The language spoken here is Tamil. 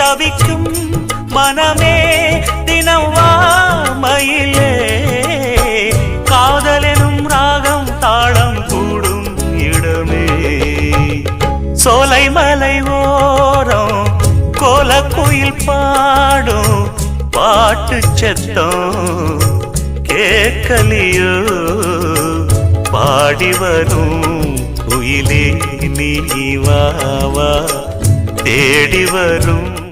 தவிக்கும் மனமே தினம் வா மயிலே காதலெனும் ராகம் தாளம் கூடும் இடமே சோலை மலை ஓரம் கோலக்குயில் பாடும் பாட்டு சத்தம் கேட்கலியோ பாடி வரும் குயிலே நீ வா வா தேடி வரும்